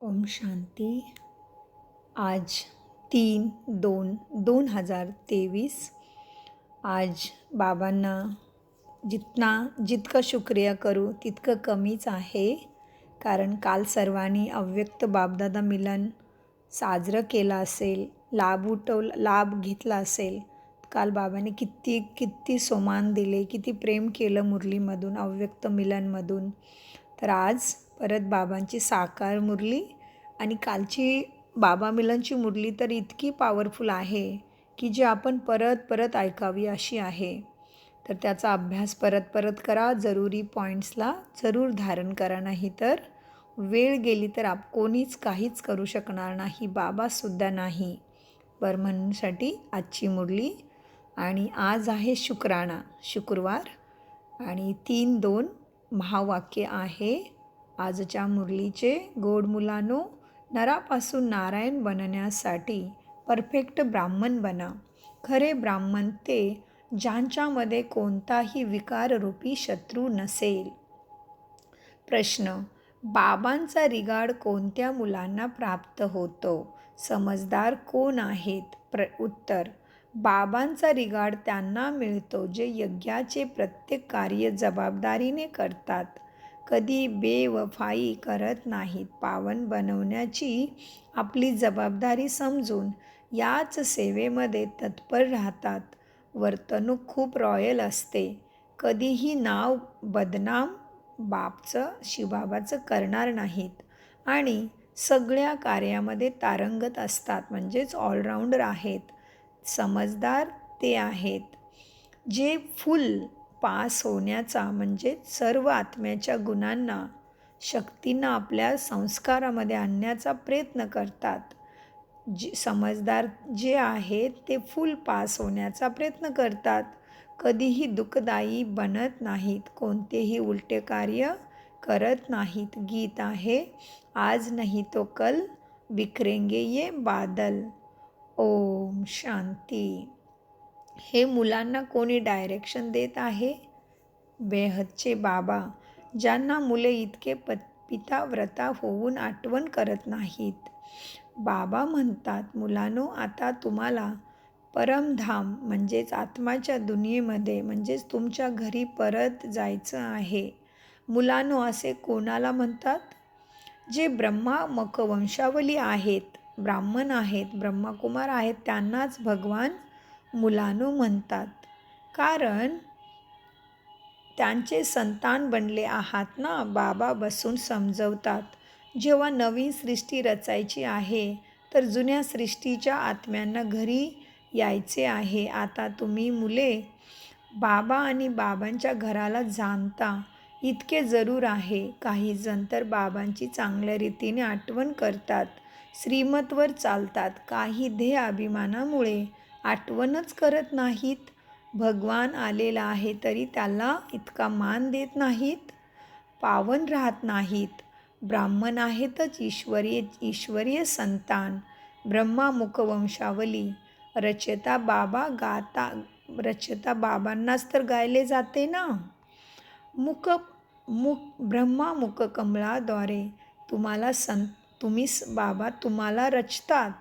ओम शांती. आज 3/2/2023. आज बाबांना जितकं शुक्रिया करू तितकं कमीच आहे. कारण काल सर्वांनी अव्यक्त बापदादा मिलन साजरं केलं असेल, लाभ घेतला असेल. काल बाबांनी किती किती सोमान दिले, किती प्रेम केलं मुरलीमधून, अव्यक्त मिलनमधून. तर आज परत बाबांची साकार मुरली आणि कालची बाबा मिलनची मुरली तर इतकी पॉवरफुल आहे की जी आपण परत परत ऐकावी अशी आहे. तर त्याचा अभ्यास परत परत करा. जरुरी पॉईंट्सला जरूर धारण करा, नाही तर वेळ गेली तर कोणीच काहीच करू शकणार नाही, बाबासुद्धा नाही. म्हणूनसाठी आजची मुरली. आणि आज आहे शुक्रवार आणि 3/2 महावाक्य आहे आजच्या मुरलीचे. गोड मुलांनो, नरापासून नारायण बनण्यासाठी परफेक्ट ब्राह्मण बना. खरे ब्राह्मण ते ज्यांच्यामध्ये कोणताही विकाररूपी शत्रू नसेल. प्रश्न: बाबांचा रिगार्ड कोणत्या मुलांना प्राप्त होतो? समजदार कोण आहेत? उत्तर: बाबांचा रिगार्ड त्यांना मिळतो जे यज्ञाचे प्रत्येक कार्य जबाबदारीने करतात, कधी बेवफाई करत नाहीत, पावन बनवण्याची आपली जबाबदारी समजून याच सेवेमध्ये तत्पर राहतात. वर्तणूक खूप रॉयल असते, कधीही नाव बदनाम शिवबाबाचं करणार नाहीत आणि सगळ्या कार्यामध्ये तारंगत असतात, म्हणजेच ऑलराऊंडर आहेत. समजदार ते आहेत जे फुल पास होण्याचा म्हणजेच सर्व आत्म्याच्या गुणांना, शक्तींना आपल्या संस्कारामध्ये आणण्याचा प्रयत्न करतात. समजदार जे आहेत ते फुल पास होण्याचा प्रयत्न करतात, कधीही दुःखदायी बनत नाहीत, कोणतेही उलटे कार्य करत नाहीत. गीत आहे, आज नहीं तो कल बिखरेंगे ये बादल. ओम शांती. हे मुलांना कोणी डायरेक्शन देत आहे? बेहदचे बाबा, ज्यांना मुले इतके पिताव्रता होऊन आठवण करत नाहीत. बाबा म्हणतात, मुलांनो, आता तुम्हाला परमधाम म्हणजेच आत्माच्या दुनियेमध्ये म्हणजेच तुमच्या घरी परत जायचं आहे. मुलांनो, असे कोणाला म्हणतात? जे ब्रह्मा मख वंशावली आहेत, ब्राह्मण आहेत, ब्रह्मकुमार आहेत, त्यांनाच भगवान मुलांनो म्हणतात. कारण त्यांचे संतान बनले आहात ना. बाबा बसून समजवतात, जेव्हा नवीन सृष्टी रचायची आहे तर जुन्या सृष्टीच्या आत्म्यांना घरी यायचे आहे. आता तुम्ही मुले बाबा आणि बाबांच्या घराला जाणता इतके जरूर आहे. काही जण तर बाबांची चांगल्या रीतीने आठवण करतात, श्रीमतवर चालतात, काही ध्येय अभिमानामुळे आठवणच करत नाहीत. भगवान आलेला आहे तरी त्याला इतका मान देत नाहीत, पावन राहत नाहीत. ब्राह्मण आहेतच ईश्वरीय संतान, ब्रह्मामुख वंशावली. रचता बाबांनाच तर गायले जाते ना. ब्रह्मामुख कमळाद्वारे बाबा तुम्हाला रचतात.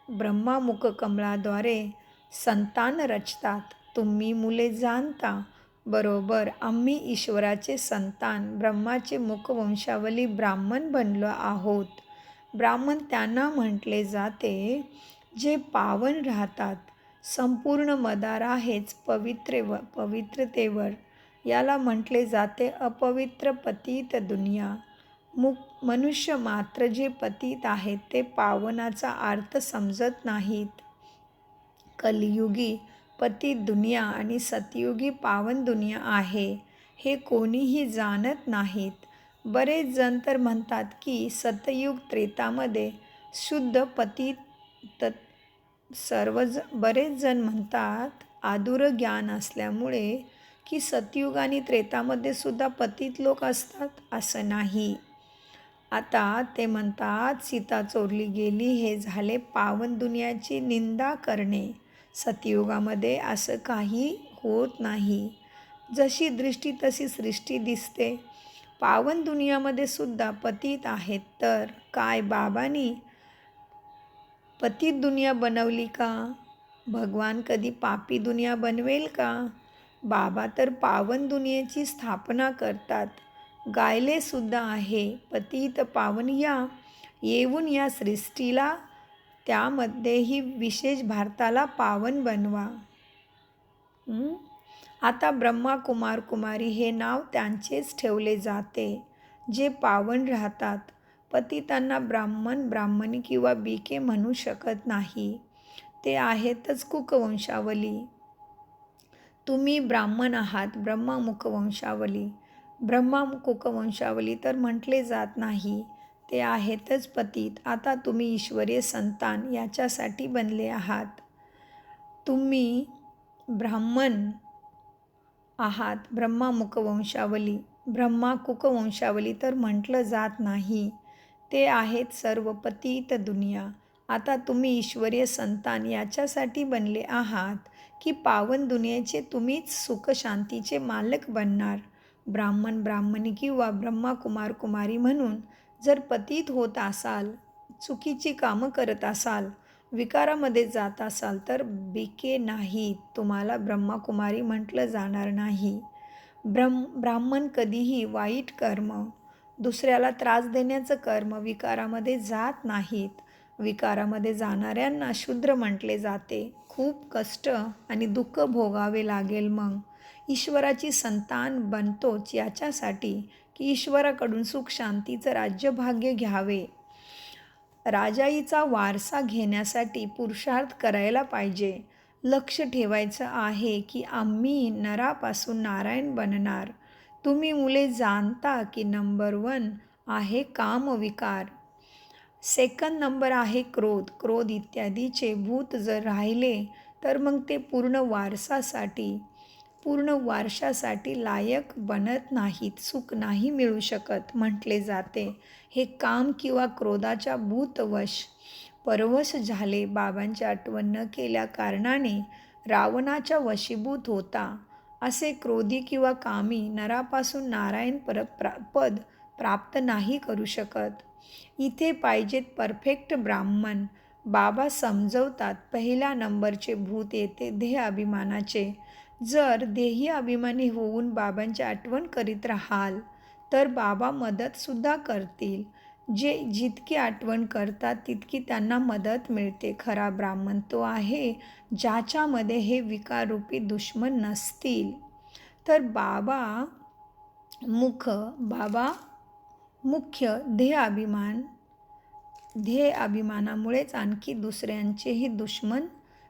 ब्रह्मामुख कमळाद्वारे संतान रचतात. तुम्ही मुले जाणता बरोबर, आम्ही ईश्वराचे संतान, ब्रह्माचे मुखवंशावली ब्राह्मण बनलो आहोत. ब्राह्मण त्यांना म्हटले जाते जे पावन राहतात. संपूर्ण मदार आहेच पवित्रतेवर. याला म्हटले जाते अपवित्र पतित दुनिया. मनुष्य मात्र जे पतित आहेत ते पावनाचा अर्थ समजत नाहीत. कलियुगी पतित दुनिया आणि सतयुगी पावन दुनिया आहे हे कोणीही जाणत नाहीत. बरेच जण तर म्हणतात की सतयुग त्रेतामध्ये शुद्ध पतित. बरेच जण म्हणतात आदुर ज्ञान असल्यामुळे की सतयुग आणि त्रेतामध्ये सुद्धा पतित लोक असतात. असं नाही. आता ते म्हणतात सीता चोरली गेली हे झाले पावन दुनियाची निंदा करणे. सतयुगामध्ये असं काही होत नाही. जशी दृष्टी तशी सृष्टी दिसते. पावन दुनियामध्ये सुद्धा पतित आहेत. तर काय बाबांनी पतित दुनिया बनवली का? भगवान कधी पापी दुनिया बनवेल का? बाबा तर पावन दुनियेची स्थापना करतात. गायले सुद्धा आहे, पतित पावन या, येऊन या सृष्टीला त्यामध्येही विशेष भारताला पावन बनवा. आता ब्रह्मा कुमार कुमारी हे नाव त्यांचेच ठेवले जाते जे पावन राहतात. पतितांना ब्राह्मण ब्राह्मणी किंवा बीके म्हणू शकत नाही, ते आहेतच कुकवंशावली. तुम्ही ब्राह्मण आहात, ब्रह्मा मुखवंशावली. ब्रह्मा कुकवंशावली तर म्हटले जात नाही, ते आहेतच पतित. आता तुम्ही ईश्वरीय संतान याच्यासाठी बनले आहात. तुम्ही ब्राह्मण आहात, ब्रह्मा मुखवंशावली. ब्रह्मा कुकवंशावली तर म्हटलं जात नाही, ते आहेत सर्व पतित दुनिया. आता तुम्ही ईश्वरीय संतान याच्यासाठी बनले आहात की पावन दुनियेचे तुम्हीच सुखशांतीचे मालक बनणार. ब्राह्मण ब्राह्मणी किंवा ब्रह्मा कुमार कुमारी म्हणून जर पतित होत असाल, चुकीची कामं करत असाल, विकारामध्ये जात असाल तर बिके नाहीत, तुम्हाला ब्रह्मा कुमारी म्हटलं जाणार नाही. ब्राह्मण कधीही वाईट कर्म, दुसऱ्याला त्रास देण्याचं कर्म, विकारामध्ये जात नाहीत. विकारामध्ये जाणाऱ्यांना शूद्र म्हटले जाते. खूप कष्ट आणि दुःख भोगावे लागेल. मग ईश्वराची संतान बनतोच याच्यासाठी की ईश्वराकडून सुख शांतीचं राज्यभाग्य घ्यावे. राजाईचा वारसा घेण्यासाठी पुरुषार्थ करायला पाहिजे. लक्ष ठेवायचं आहे की आम्ही नरापासून नारायण बनणार. तुम्ही मुले जाणता की नंबर 1 आहे कामविकार, सेकंड नंबर आहे क्रोध. क्रोध इत्यादीचे भूत जर राहिले तर मग ते पूर्ण वारशासाठी लायक बनत नाहीत, सुख नाही मिळू शकत म्हटले जाते. हे काम किंवा क्रोधाच्या भूतवश परवश झाले. बाबांची आठवण न केल्या कारणाने रावणाच्या वशीभूत होता. असे क्रोधी किंवा कामी नरापासून नारायण पद प्राप्त नाही करू शकत. इथे पाहिजेत परफेक्ट ब्राह्मण. बाबा समजवतात, पहिल्या नंबरचे भूत येते देह अभिमानाचे. जर देही अभिमानी होऊन बाबांची आठवण करीत राहाल तर बाबा मदतसुद्धा करतील. जे जितकी आठवण करतात तितकी त्यांना मदत मिळते. खरा ब्राह्मण तो आहे ज्याच्यामध्ये हे विकाररूपी दुश्मन नसतील. तर बाबा मुख्य ध्येय अभिमानामुळेच आणखी दुसऱ्यांचेही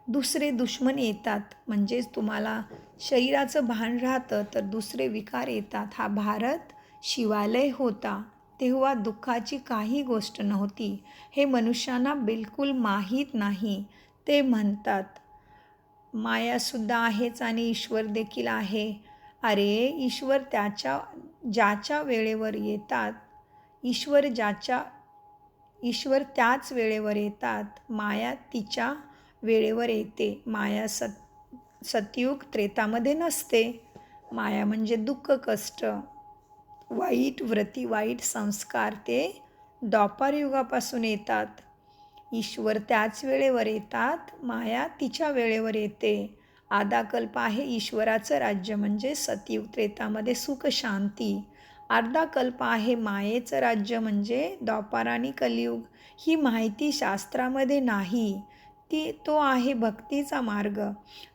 दुसरे दुश्मन येतात. म्हणजेच तुम्हाला शरीराचं भान राहतं तर दुसरे विकार येतात. हा भारत शिवालय होता तेव्हा दुःखाची काही गोष्ट नव्हती. हे मनुष्यांना बिलकुल माहीत नाही. ते म्हणतात मायासुद्धा आहेच आणि ईश्वर देखील आहे. अरे, ईश्वर ज्याच्या वेळेवर येतात, ईश्वर त्याच वेळेवर येतात. माया तिच्या वेळेवर येते. माया सतयुग त्रेतामध्ये नसते. माया म्हणजे दुःख, कष्ट, वाईट वृत्ती, वाईट संस्कार ते द्वापार युगापासून येतात. ईश्वर त्याच वेळेवर येतात, माया तिच्या वेळेवर येते. आदाकल्प आहे ईश्वराचं राज्य म्हणजे सतयुग त्रेतामध्ये सुख शांती. अर्धा कल्प आहे मायेचं राज्य म्हणजे द्वापार आणि कलियुग. ही माहिती शास्त्रामध्ये नाही. तो आहे भक्तीचा मार्ग.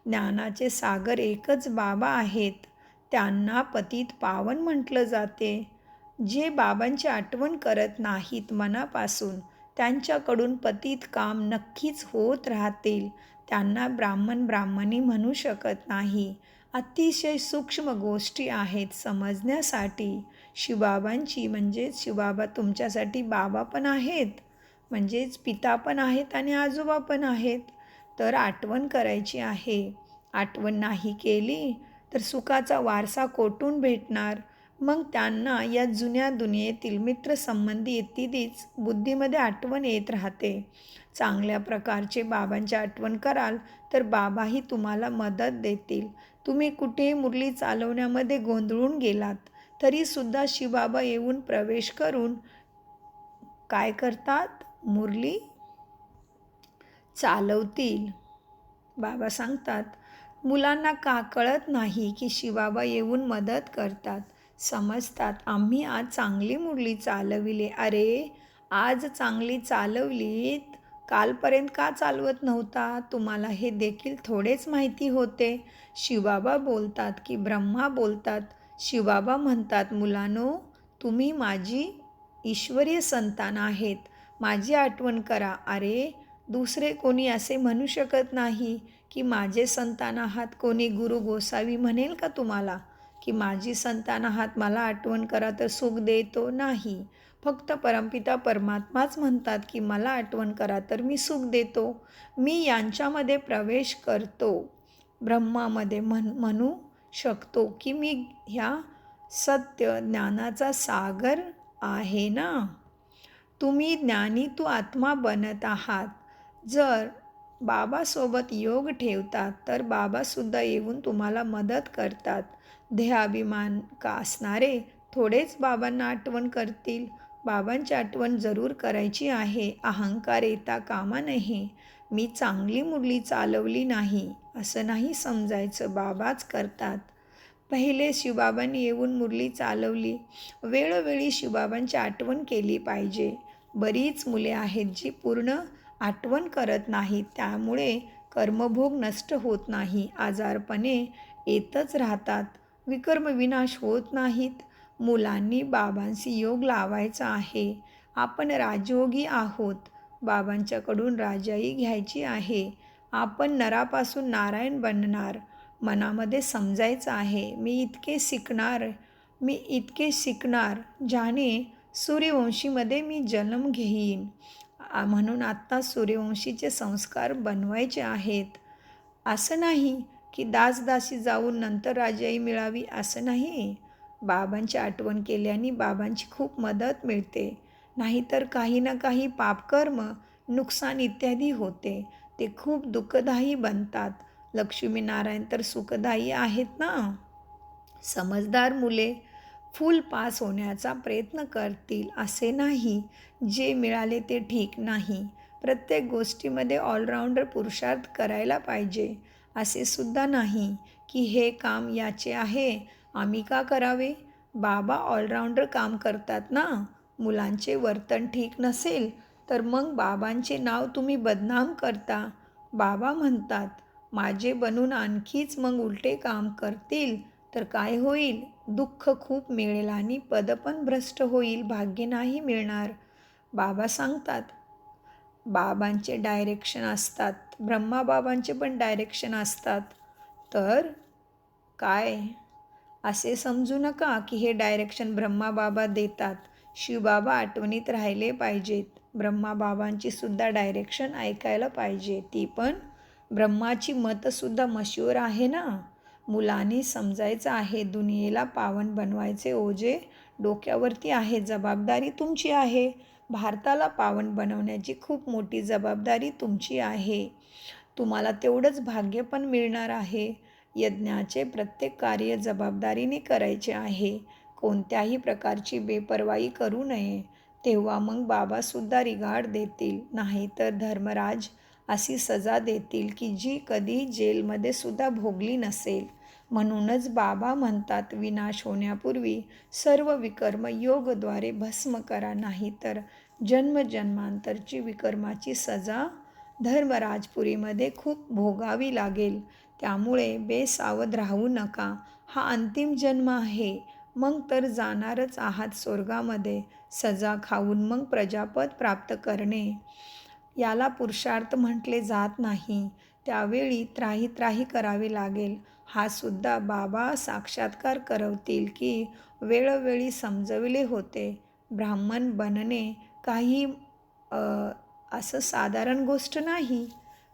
ज्ञानाचे सागर एकच बाबा आहेत. त्यांना पतित पावन म्हटलं जाते. जे बाबांची आठवण करत नाहीत मनापासून त्यांच्याकडून पतित काम नक्कीच होत राहतील. त्यांना ब्राह्मण ब्राह्मणी म्हणू शकत नाही. अतिशय सूक्ष्म गोष्टी आहेत समजण्यासाठी. शिवबाबांची म्हणजेच शिवबाबा तुमच्यासाठी बाबा पण आहेत, म्हणजेच पिता पण आहेत आणि आजोबा पण आहेत. तर आठवण करायची आहे. आठवण नाही केली तर सुखाचा वारसा कोठून भेटणार? मग त्यांना या जुन्या दुनियेतील मित्रसंबंधी इत्यादीच बुद्धीमध्ये आठवण येत राहते. चांगल्या प्रकारचे बाबांची आठवण कराल तर बाबाही तुम्हाला मदत देतील. तुम्ही कुठेही मुरली चालवण्यामध्ये गोंधळून गेलात तरीसुद्धा शिवबाबा येऊन प्रवेश करून काय करतात? मुरली चालवतील. बाबा सांगतात, मुलांना का कळत नाही की शिवबाबा येऊन मदत करतात, समजतात. आम्ही आज चांगली मुरली चालविली. अरे, आज चांगली चालवलीत, कालपर्यंत का चालवत नव्हता? तुम्हाला हे देखील थोडेच माहिती होते. शिवबाबा बोलतात की ब्रह्मा बोलतात. शिवबाबा म्हणतात, मुलांनो, तुम्ही माझी ईश्वरीय संतान आहेत. माझी आठवण करा. अरे, दुसरे कोणी असे म्हणू शकत नाही की माझे संतान आहात. कोणी गुरु गोसावी म्हणेल का तुम्हाला की माझी संतान आहात, मला आठवण करा तर सुख देतो? नाही. फक्त परमपिता परमात्माच म्हणतात की मला आठवण करा तर मी सुख देतो. मी यांच्यामध्ये प्रवेश करतो. ब्रह्मामध्ये म्हणू शकतो की मी ह्या सत्य ज्ञानाचा सागर आहे ना. तुम्ही ज्ञानी तू आत्मा बनत आहात. जर बाबासोबत योग ठेवतात तर बाबासुद्धा येऊन तुम्हाला मदत करतात. देहाभिमान का असणारे थोडेच बाबांना आठवण करतील. बाबांची आठवण जरूर करायची आहे. अहंकार येता कामा नये. मी चांगली मुरली चालवली नाही असं नाही समजायचं, बाबाच करतात. पहिले शिवबाबांनी येऊन मुरली चालवली. वेळोवेळी शिवबाबांची आठवण केली पाहिजे. बरीच मुले आहेत जी पूर्ण आठवण करत नाहीत, त्यामुळे कर्मभोग नष्ट होत नाही. आजारपणे येतच राहतात. विकर्म विनाश होत नाहीत. मुलांनी बाबांशी योग लावायचा आहे. आपण राजयोगी आहोत. बाबांच्याकडून राजाई घ्यायची आहे. आपण नरापासून नारायण बनणार. मनामध्ये समजायचं आहे, मी इतके शिकणार ज्याने सूर्यवंशीमध्ये मी जन्म घेईन. म्हणून आत्ता सूर्यवंशीचे संस्कार बनवायचे आहेत. असं नाही की दासदासी जाऊन नंतर राजाई मिळावी, असं नाही. बाबांची आठवण केल्याने बाबांची खूप मदत मिळते. नाहीतर काही ना काही पापकर्म, नुकसान इत्यादी होते. ते खूप दुःखदायी बनतात. लक्ष्मीनारायण तर सुखदायी आहेत ना. समजदार मुले फुल पास होण्याचा प्रयत्न करतील असे नाही. जे मिळाले ते ठीक नाही. प्रत्येक गोष्टीमध्ये ऑलराऊंडर पुरुषार्थ करायला पाहिजे. असे सुद्धा नाही की हे काम याचे आहे, आम्ही का करावे? बाबा ऑलराऊंडर काम करतात ना. मुलांचे वर्तन ठीक नसेल तर मग बाबांचे नाव तुम्ही बदनाम करता. बाबा म्हणतात, माझे बनून आणखीच मग उलटे काम करतील तर काय होईल? दुःख खूप मिळेल आणि पद पण भ्रष्ट होईल, भाग्य नाही मिळणार. बाबा सांगतात, बाबांचे डायरेक्शन असतात, ब्रह्माबाबांचे पण डायरेक्शन असतात. तर काय असे समजू नका की हे डायरेक्शन ब्रह्माबाबा देतात. शिवबाबा आठवणीत राहिले पाहिजेत. ब्रह्माबाबांची सुद्धा डायरेक्शन ऐकायला पाहिजे. ती पण ब्रह्माची मतसुद्धा मशहूर आहे ना. मुलांनी समजायचं आहे, दुनियेला पावन बनवायचे ओझे डोक्यावरती आहे. जबाबदारी तुमची आहे. भारताला पावन बनवण्याची खूप मोठी जबाबदारी तुमची आहे. तुम्हाला तेवढंच भाग्य पण मिळणार आहे. यज्ञाचे प्रत्येक कार्य जबाबदारीने करायचे आहे. कोणत्याही प्रकारची बेपर्वाई करू नये. तेव्हा मग बाबासुद्धा रिगार्ड देतील. नाहीतर धर्मराज अशी सजा देतील की जी कधी जेलमध्ये सुद्धा भोगली नसेल. म्हणूनच बाबा म्हणतात, विनाश होण्यापूर्वी सर्व विकर्म योगद्वारे भस्म करा, नाहीतर जन्मजन्मांतरची विकर्माची सजा धर्मराजपुरीमध्ये खूप भोगावी लागेल. त्यामुळे बेसावध राहू नका. हा अंतिम जन्म आहे. मग तर जाणारच आहात स्वर्गामध्ये. सजा खाऊन मग प्रजापद प्राप्त करणे, याला पुरुषार्थ म्हटले जात नाही. त्यावेळी त्राही करावी लागेल. हा सुद्धा बाबा साक्षात्कार करवतील की वेळोवेळी समजविले होते. ब्राह्मण बनणे काही असं साधारण गोष्ट नाही.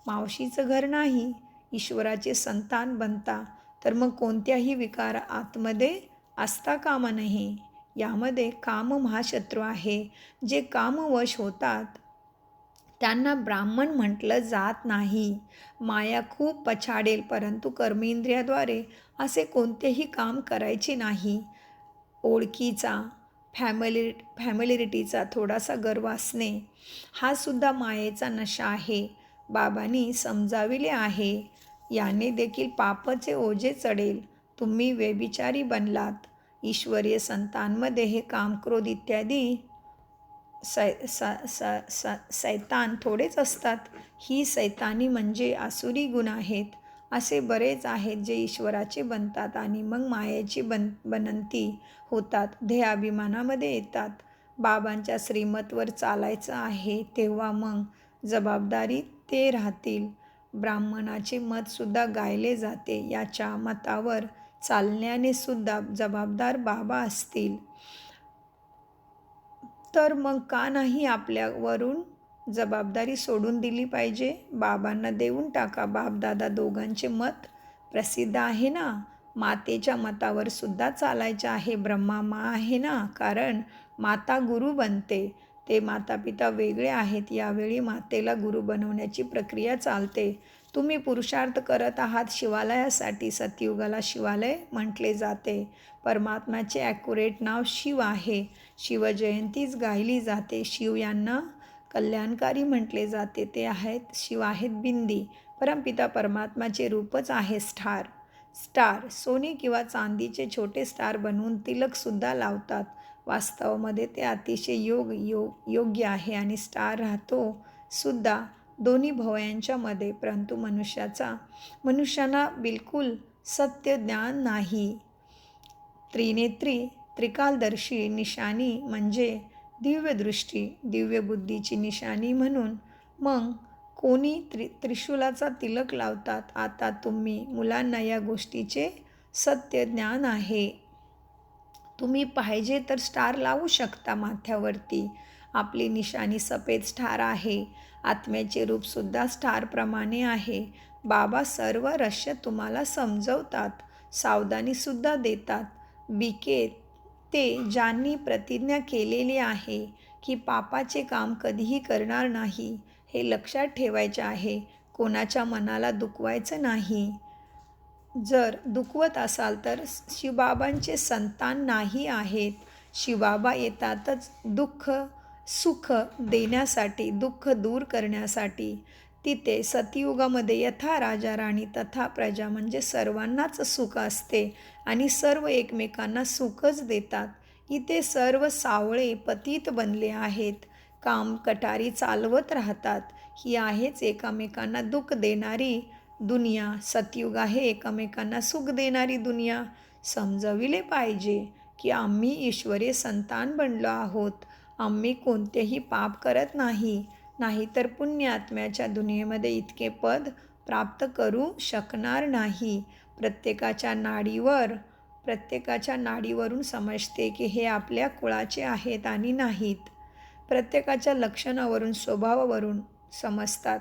मावशीचं घर नाही. ईश्वराचे संतान बनता तर मग कोणत्याही विकार आतमध्ये असता कामा नये. यामध्ये काम महाशत्रू आहे. जे कामवश होतात त्यांना ब्राह्मण म्हटलं जात नाही. माया खूप पछाडेल, परंतु कर्मेंद्रियाद्वारे असे कोणतेही काम करायचे नाही. ओळखीचा, फॅमिलिरिटीचा थोडासा गर्व असणे हा सुद्धा मायेचा नशा आहे. बाबांनी समजाविले आहे, याने देखील पापाचे ओझे चढेल. तुम्ही व्यभिचारी बनलात. ईश्वरीय संतांमध्ये हे काम, क्रोध इत्यादी सैतान थोडेच असतात. ही सैतानी म्हणजे आसुरी गुण आहेत. असे बरेच आहेत जे ईश्वराचे बनतात आणि मग मायेची बनंती होतात, ध्येयाभिमानामध्ये येतात. बाबांच्या श्रीमतवर चालायचं आहे तेव्हा मग जबाबदारी ते राहतील. ब्राह्मणाचे मतसुद्धा गायले जाते. याच्या मतावर चालण्याने सुद्धा जबाबदार बाबा असतील. तर मग का नाही आपल्यावरून जबाबदारी सोडून दिली पाहिजे? बाबांना देऊन टाका. बापदादा दोघांचे मत प्रसिद्ध आहे ना. मातेच्या मतावर सुद्धा चालायचे आहे. ब्रह्मा माँ आहे ना, कारण माता गुरु बनते. ते माता पिता वेगळे आहेत. यावेळी मातेला गुरु बनवण्याची प्रक्रिया चालते. तुम्ही पुरुषार्थ करत आहात शिवालयासाठी. सतयुगाला शिवालय म्हटले जाते. परमात्म्याचे ॲक्युरेट नाव शिव आहे. शिवजयंतीच गायली जाते. शिव यांना कल्याणकारी म्हटले जाते. ते आहेत, शिव आहेत बिंदी. परमपिता परमात्म्याचे रूपच आहे स्टार. सोने किंवा चांदीचे छोटे स्टार बनवून तिलकसुद्धा लावतात. वास्तवामध्ये ते अतिशय योग्य आहे आणि स्टार राहतो सुद्धा दोन्ही भवयांच्या मध्ये. परंतु मनुष्यांना बिलकुल सत्य ज्ञान नाही. त्रिनेत्री, त्रिकालदर्शी निशाणी म्हणजे दिव्यदृष्टी, दिव्य बुद्धीची निशाणी म्हणून मग कोणी त्रिशूलाचा तिलक लावतात. आता तुम्ही मुलांना या गोष्टीचे सत्य ज्ञान आहे. तुम्ही पाहिजे तर स्टार लावू शकता माथ्यावरती. आपली निशाणी सफेद स्टार आहे. आत्म्याचे रूपसुद्धा स्टारप्रमाणे आहे. बाबा सर्व रहस्य तुम्हाला समजवतात, सावधानीसुद्धा देतात. बीके ते ज्यांनी प्रतिज्ञा केलेली आहे की पापाचे काम कधीही करणार नाही, हे लक्षात ठेवायचे आहे. कोणाच्या मनाला दुखवायचं नाही. जर दुखवत असाल तर शिवबाबांचे संतान नाही आहेत. शिवबाबा येतातच सुख देण्यासाठी, दुःख दूर करण्यासाठी. तिथे सतयुगामध्ये यथा राजा राणी तथा प्रजा म्हणजे सर्वांनाच सुख असते आणि सर्व एकमेकांना सुखच देतात. इथे सर्व सावळे पतित बनले आहेत. काम कटारी चालवत राहतात. ही आहेच एकमेकांना दुःख देणारी दुनिया. सतयुग आहे एकमेकांना सुख देणारी दुनिया. समजविले पाहिजे की आम्ही ईश्वरीय संतान बनलो आहोत. आम्ही कोणतेही पाप करत नाही, नाहीतर पुण्य आत्म्याच्या दुनियेमध्ये इतके पद प्राप्त करू शकणार नाही. प्रत्येकाच्या नाडीवरून समजते की हे आपल्या कुळाचे आहेत आणि नाहीत. प्रत्येकाच्या लक्षणावरून, स्वभावावरून समजतात.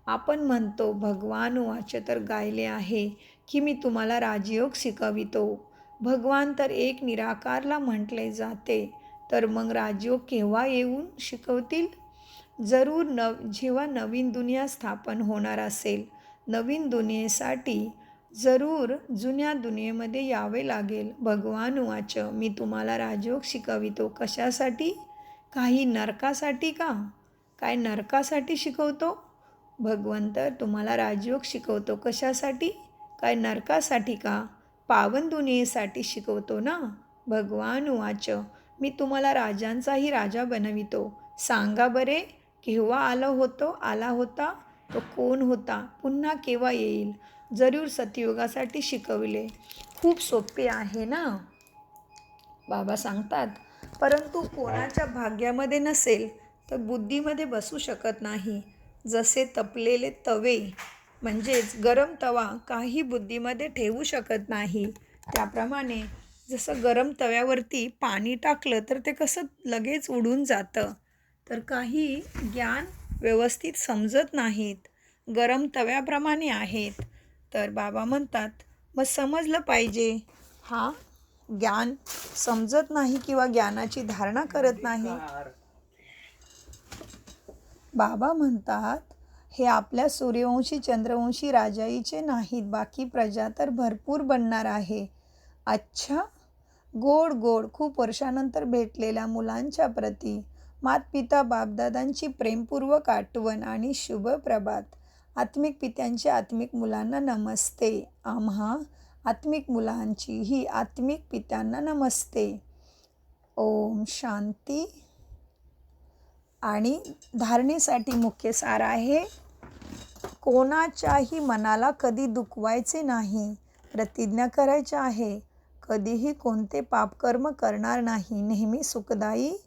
आपण म्हणतो भगवान वाच तर गायले आहे की मी तुम्हाला राजयोग शिकवितो. भगवान तर एक निराकारला म्हटले जाते. तर मग राजयोग केव्हा येऊन शिकवतील? जरूर जेव्हा नवीन दुनिया स्थापन होणार असेल. नवीन दुनियेसाठी जरूर जुन्या दुनियेमध्ये यावे लागेल. भगवान वाच मी तुम्हाला राजयोग शिकवितो. कशासाठी? काही नरकासाठी का? काय नरकासाठी शिकवतो? भगवंत तुम्हाला राजयोग शिकवतो. कशासाठी? काय नरकासाठी का? पावन दुनियेसाठी शिकवतो ना. भगवान वाच मी तुम्हाला राजांचाही राजा बनवितो. सांगा बरे, केव्हा आला होता तो कोण होता? पुन्हा केव्हा येईल? जरूर सतयुगासाठी शिकवले. खूप सोपे आहे ना. बाबा सांगतात, परंतु कोणाच्या भाग्यामध्ये नसेल तर बुद्धीमध्ये बसू शकत नाही. जसे तपलेले तवे म्हणजेच गरम तवा काही बुद्धीमध्ये ठेवू शकत नाही, त्याप्रमाणे जसं गरम तव्यावरती पाणी टाकलं तर ते कसं लगेच उडून जातं. तर काही ज्ञान व्यवस्थित समजत नाहीत, गरम तव्याप्रमाणे आहेत. तर बाबा म्हणतात मग समजलं पाहिजे. हा ज्ञान समजत नाही किंवा ज्ञानाची धारणा करत नाही. बाबा म्हणतात हे आपल्या सूर्यवंशी चंद्रवंशी राजाईचे नाहीत. बाकी प्रजा तर भरपूर बनणार आहे. अच्छा, गोड गोड खूप वर्षानंतर भेटलेल्या मुलांच्या प्रती मातपिता बापदादांची प्रेमपूर्वक आठवण आणि शुभ प्रभात. आत्मिक पित्यांचे आत्मिक मुलांना नमस्ते. आम्हा आत्मिक मुलांची ही आत्मिक पित्यांना नमस्ते. ओम शांती. आणि धारणेसाठी मुख्य सार आहे, कोणाच्याही मनाला कधी दुखवायचे नाही. प्रतिज्ञा करायची आहे, कधीही कोणते पापकर्म करणार नाही, नेहमी सुखदायी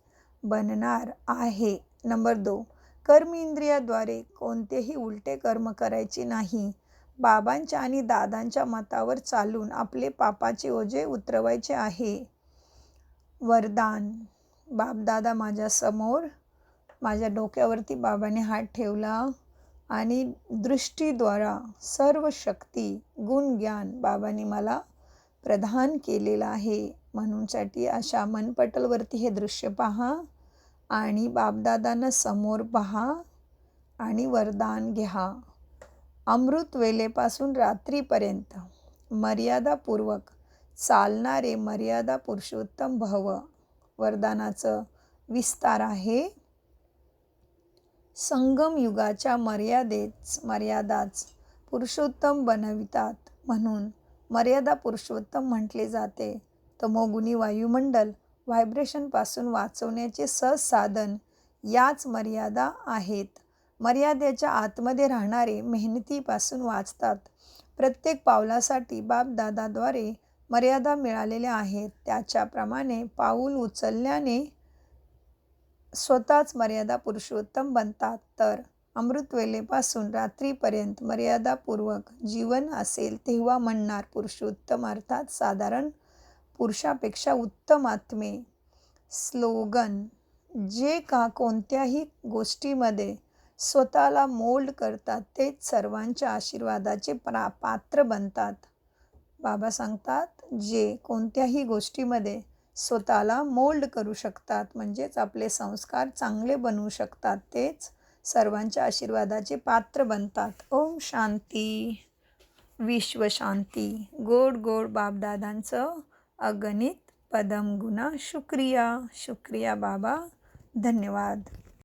बनणार आहे. नंबर 2, कर्मेंद्रियाद्वारे कोणतेही उलटे कर्म करायचे नाही. बाबांच्या आणि दादांच्या मतावर चालून आपले पापाचे ओझे उतरवायचे आहे. वरदान. बापदादा माझ्यासमोर, माझ्या डोक्यावरती बाबाने हात ठेवला आणि दृष्टीद्वारा सर्व शक्ती, गुण, ज्ञान बाबांनी मला प्रदान केलेलं आहे. म्हणूनसाठी अशा मनपटलवरती हे दृश्य पहा आणि बापदादांना समोर पहा आणि वरदान घ्या. अमृत वेळेपासून रात्रीपर्यंत मर्यादापूर्वक चालणारे मर्यादा पुरुषोत्तम भव. वरदानाचं विस्तार आहे, संगम युगाच्या मर्यादाच पुरुषोत्तम बनवितात, म्हणून मर्यादा पुरुषोत्तम म्हटले जाते. तमोगुणी वायुमंडल व्हायब्रेशनपासून वाचवण्याचे सहज साधन याच मर्यादा आहेत. मर्यादेच्या आतमध्ये राहणारे मेहनतीपासून वाचतात. प्रत्येक पावलासाठी बापदादाद्वारे मर्यादा मिळालेल्या आहेत. त्याच्याप्रमाणे पाऊल उचलल्याने स्वतःच मर्यादा पुरुषोत्तम बनतात. तर अमृतवेळेपासून रात्रीपर्यंत मर्यादापूर्वक जीवन असेल तेव्हा म्हणणार पुरुषोत्तम, अर्थात साधारण पुरुषापेक्षा उत्तम आत्मे. स्लोगन. जे कोणत्याही गोष्टीमध्ये स्वतःला मोल्ड करतात तेच सर्वांच्या आशीर्वादाचे पात्र बनतात. बाबा सांगतात, जे कोणत्याही गोष्टीमध्ये स्वतःला मोल्ड करू शकतात, म्हणजेच आपले संस्कार चांगले बनवू शकतात, तेच सर्वांच्या आशीर्वादाचे पात्र बनतात. ओम शांती. विश्व शांती. गोड गोड बापदादांचं अगणित पदम गुना शुक्रिया. शुक्रिया बाबा. धन्यवाद.